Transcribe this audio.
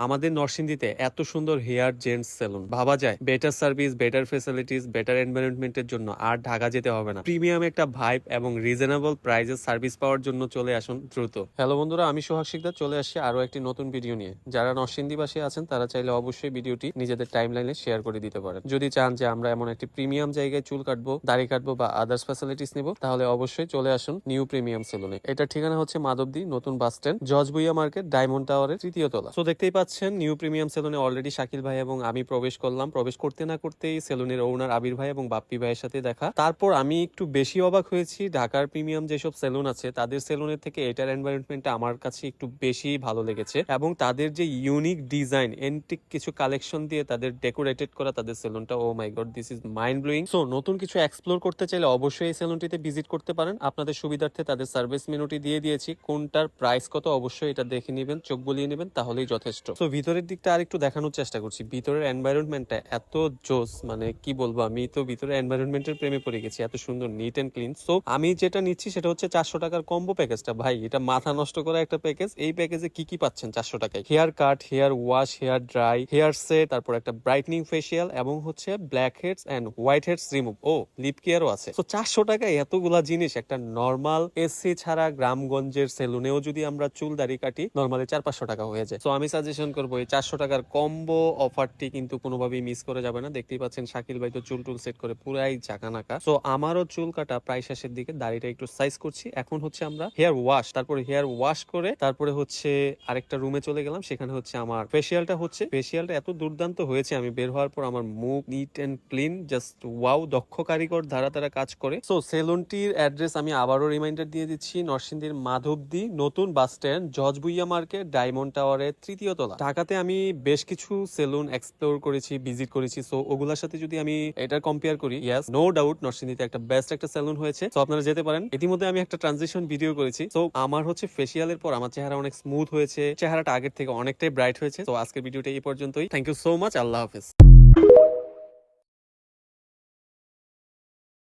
আমাদের নরসিংদীতে এত সুন্দর হেয়ার জেন্টস সেলুন, ভাবা যায় better service, better facilities, better এনভায়রনমেন্টের জন্য আর ঢাকা যেতে হবে না। প্রিমিয়াম একটা ভাইব এবং রিজনেবল প্রাইসে সার্ভিস পাওয়ার জন্য চলে আসুন দ্রুত। হ্যালো বন্ধুরা, আমি সোহাগ শিকদার চলে আসছি আরো একটি নতুন ভিডিও নিয়ে। যারা নরসিংদীবাসী আছেন তারা চাইলে অবশ্যই ভিডিওটি নিজেদের টাইমলাইনে শেয়ার করে দিতে পারেন। যদি চান যে আমরা এমন একটি প্রিমিয়াম জায়গায় চুল কাটবো, দাড়ি কাটবো বা আদার্স ফ্যাসিলিটিস নিব, তাহলে অবশ্যই চলে আসুন নিউ প্রিমিয়াম সেলুনে। এটার ঠিকানা হচ্ছে মাধবদী নতুন বাস স্ট্যান্ড, জজ ভুইয়া মার্কেট, ডায়মন্ড টাওয়ারের তৃতীয় তলা। তো দেখতেই পাচ্ছেন নিউ প্রিমিয়াম সেলুনে অলরেডি শাকিল ভাই এবং আমি প্রবেশ করলাম। প্রবেশ করতে না করতেই সেলুনের ওনার আবির ভাই এবং বাপ্পি ভাইয়ের সাথে দেখা। তারপর আমি একটু বেশি অবাক হয়েছি, ঢাকার প্রিমিয়াম যেসব সেলুন আছে তাদের সেলুনের থেকে এটার এনভায়রনমেন্টটা আমার কাছে একটু বেশি ভালো লেগেছে এবং তাদের যে ইউনিক ডিজাইন, এন্টিক কিছু কালেকশন দিয়ে তাদের ডেকোরেটেড করা তাদের সেলুনটা, oh my god, this is mind blowing. So নতুন কিছু এক্সপ্লোর করতে চাইলে অবশ্যই এই সেলুনটিতে ভিজিট করতে পারেন। আপনাদের সুবিধার্থে তাদের সার্ভিস মেনুটি দিয়ে দিয়েছি, কোনটার প্রাইস কত অবশ্যই এটা দেখে নেবেন, চোখ বুলিয়ে নেবেন, তাহলেই যথেষ্ট। তো ভিতরের দিকটা আর একটু দেখানোর চেষ্টা করছি। ভিতরের এনভায়রনমেন্টটা এত জোস, মানে কি বলবো, আমি তো ভিতরের এনভায়রনমেন্টের প্রেমে পড়ে গেছি। এত সুন্দর, নিট এন্ড ক্লিন। সো আমি যেটা নিচ্ছি সেটা হচ্ছে 400 টাকার কম্বো প্যাকেজটা। ভাই, এটা মাথা নষ্ট করা একটা প্যাকেজ। এই প্যাকেজে কি কি পাচ্ছেন 400 টাকায়? Hair cut, hair wash, hair dry, hair set, তারপর একটা ব্রাইটনিং ফেসিয়াল এবং হচ্ছে black heads and white heads remove, ও লিপ কেয়ারও আছে। তো 400 টাকায় এতগুলা জিনিস একটা নর্মাল এসি ছাড়া গ্রামগঞ্জের সেলুনেও যদি আমরা চুল দাড়ি কাটি, নর্মালি 400-500 টাকা হয়ে যায়। তো আমি সাজেশন করবো এই 400 টাকার কম্বো অফারটি কিন্তু কোনোভাবেই মিস করে যাবে না। দেখতেই পাচ্ছেন শাকিল ভাই তো চুল টুল সেট করে পুরাই চাকানাকা। তো আমারও চুল কাটা প্রায় শেষের দিকে, দাড়িটা একটু সাইজ করছি। এখন হচ্ছে আমরা হেয়ার ওয়াশ, তারপরে হেয়ার ওয়াশ করে তারপরে হচ্ছে আরেকটা রুমে চলে গেলাম। সেখানে হচ্ছে আমার ফেসিয়ালটা হচ্ছে। ফেসিয়ালটা এত দুর্দান্ত হয়েছে, আমি বের হওয়ার পর আমার মুখ neat and clean, just wow. দক্ষ কারিগর ধারা তারা কাজ করে। সো সেলুনটির অ্যাড্রেস আমি আবারও রিমাইন্ডার দিয়ে দিচ্ছি, নরসিংদীর মাধবদী নতুন বাস স্ট্যান্ড, জজ ভুইয়া মার্কেট, ডায়মন্ড টাওয়ারের তৃতীয় তলা। ঢাকাতে আমি বেশ কিছু সেলুন এক্সপ্লোর করেছি, ভিজিট করেছি। সো ওগুলোর সাথে যদি আমি এটা কম্পেয়ার করি, ইয়েস, নো ডাউট নরসিংদীতে একটা বেস্ট একটা সেলুন হয়েছে। তো আপনারা যেতে পারেন। ইতিমধ্যে আমি একটা ট্রানজিশন ভিডিও করেছি। তো আমার হচ্ছে ফেসিয়ালের পর আমার চেহারা অনেক স্মুথ হয়েছে, চেহারাটা আগের থেকে অনেকটাই ব্রাইট হয়েছে। তো আজকের ভিডিওটা এই পর্যন্তই। Thank you so much. Allah হাফেজ।